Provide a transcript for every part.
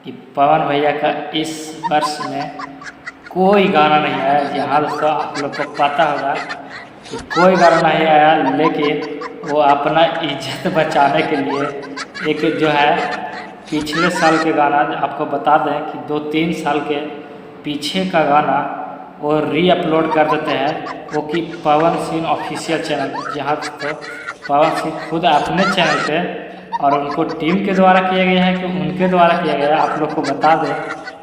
कि पवन भैया का इस वर्ष में कोई गाना नहीं आया। जहाँ दोस्तों आप लोग को पता होगा कि कोई गाना नहीं आया, लेकिन वो अपना इज्जत बचाने के लिए एक जो है पिछले साल के गाना, आपको बता दें कि 2-3 साल के पीछे का गाना वो री-अपलोड कर देते हैं, वो कि पवन सिंह ऑफिशियल चैनल, जहाँ तो पवन सिंह खुद अपने चैनल पे, और उनको टीम के द्वारा किया गया है कि उनके द्वारा किया गया है। आप लोग को बता दें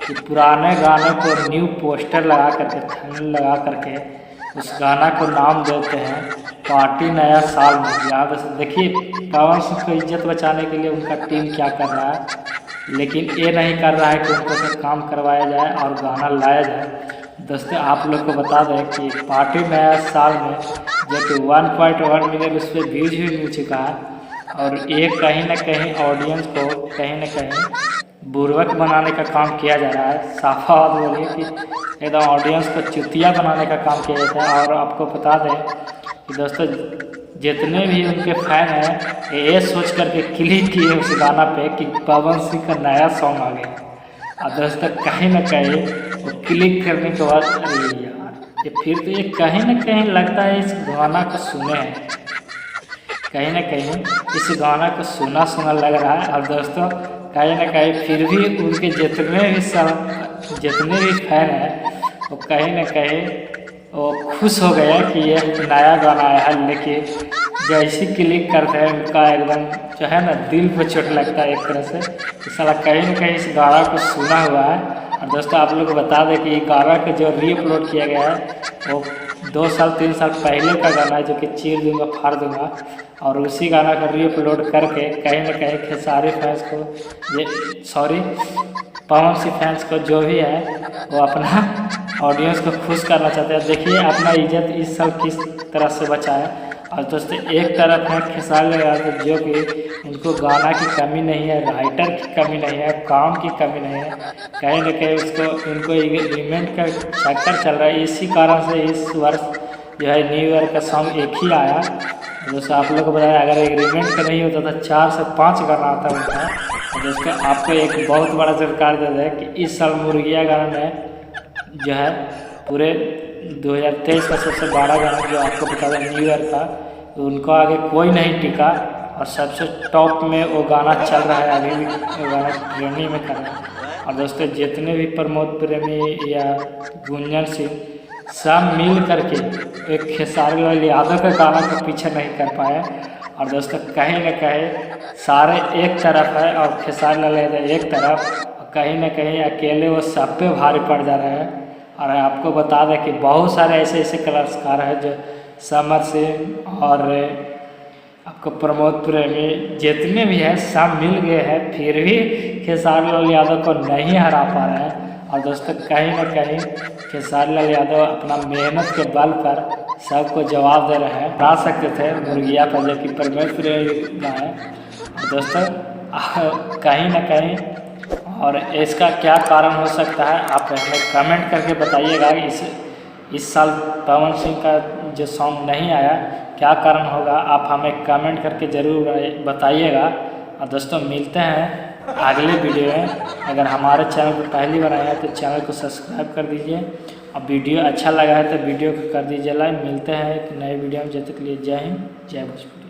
कि पुराने गाने को न्यू पोस्टर लगा करके, थंबनेल लगा करके उस गाना को नाम देते हैं पार्टी नया साल में। यहाँ बस देखिए पवन सिंह को इज्जत बचाने के लिए उनका टीम क्या कर रहा है, लेकिन ये नहीं कर रहा है कि उनको से काम करवाया जाए और गाना लाया जाए। दोस्तों आप लोग को बता दें कि पार्टी नया साल में जो कि 1.1 मिलियन उस पर व्यूज भी मिल चुका है, और ये कहीं ना कहीं ऑडियंस को कहीं ना कहीं बुर्बक बनाने का काम किया जा रहा है। साफा बात बोलिए कि एकदम ऑडियंस को चुतिया बनाने का काम किया जाता है। और आपको बता दें कि दोस्तों जितने भी उनके फैन हैं ये सोच करके क्लिक किए उस गाना पे कि पवन सिंह का नया सॉन्ग आ गया। और दोस्तों कहीं ना कहीं वो क्लिक करने के बाद अरे यार ये फिर तो ये कहीं ना कहीं लगता है इस गाना को सुने हैं, कहीं ना कहीं इस गाना को सुना सुना लग रहा है। और दोस्तों कहीं ना कहीं फिर भी उनके जितने भी फैन हैं वो कहीं ना कहीं वो खुश हो गया कि ये नया गाना आया है, लेकिन जैसे क्लिक करते हैं उनका एकदम जो है ना दिल पर चोट लगता है एक तरह से। इस साला कहीं ना कहीं इस गाना को सुना हुआ है। और दोस्तों आप लोग को बता दें कि ये गाना को जो री-अपलोड किया गया है वो 2-3 साल पहले का गाना है, जो कि चीर दूंगा फाड़ दूंगा। और उसी गाना को री-अपलोड करके कहीं ना कहीं खेसारी फैंस को, ये सॉरी पवन सिंह फैंस को जो भी है वो अपना ऑडियंस को खुश करना चाहते हैं। देखिए अपना इज्जत इस साल किस तरह से बचा है। और दोस्तों एक तरफ है खेसारी लाल जो कि उनको गाना की कमी नहीं है, राइटर की कमी नहीं है, काम की कमी नहीं है, कहीं ना कहीं उसको इनको एग्रीमेंट का चक्कर चल रहा है। इसी कारण से इस वर्ष जो है न्यू ईयर का सॉन्ग एक ही आया। दोस्तों आप लोग को बताया अगर एग्रीमेंट का नहीं होता तो 4 से 5 गाना आता उनका। दोस्तों आपको एक बहुत बड़ा जानकारी दे दें कि इस साल मुर्गिया गाना में जो है पूरे 2023 का सबसे बड़ा गाना जो आपको बता दें न्यू ईयर का, उनको आगे कोई नहीं टिका और सबसे टॉप में वो गाना चल रहा है, अभी भी वो गाना ट्रेंडिंग में कर रहा है। और दोस्तों जितने भी प्रमोद प्रेमी या गुंजन सिंह सब मिल करके एक खेसारी लाल यादव का गाना को पीछे नहीं कर पाए। और दोस्तों कहीं ना कहीं सारे एक तरफ है और खेसारी लाल यादव एक तरफ, कहीं ना कहीं अकेले वो सब पे भारी पड़ जा रहे हैं। और आपको बता दें कि बहुत सारे ऐसे कलाकार हैं जो समर सिंह और आपको प्रमोद प्रेमी जितने भी हैं सब मिल गए हैं, फिर भी खेसारी लाल यादव को नहीं हरा पा रहे हैं। और दोस्तों कहीं ना कहीं खेसारी लाल यादव अपना मेहनत के बल पर सबको जवाब दे रहे हैं। हरा सकते थे मुर्गिया पर, जो कि प्रमोद प्रेमी का है। दोस्तों कहीं ना कहीं और इसका क्या कारण हो सकता है आप हमें कमेंट करके बताइएगा। इस साल पवन सिंह का जो सॉन्ग नहीं आया क्या कारण होगा, आप हमें कमेंट करके ज़रूर बताइएगा। और दोस्तों मिलते हैं अगले वीडियो में। अगर हमारे चैनल को पहली बार आया है तो चैनल को सब्सक्राइब कर दीजिए, और वीडियो अच्छा लगा है तो वीडियो को कर दीजिए लाइक। मिलते हैं एक नए वीडियो में, जब तक के लिए जय हिंद जय भोजपुरी।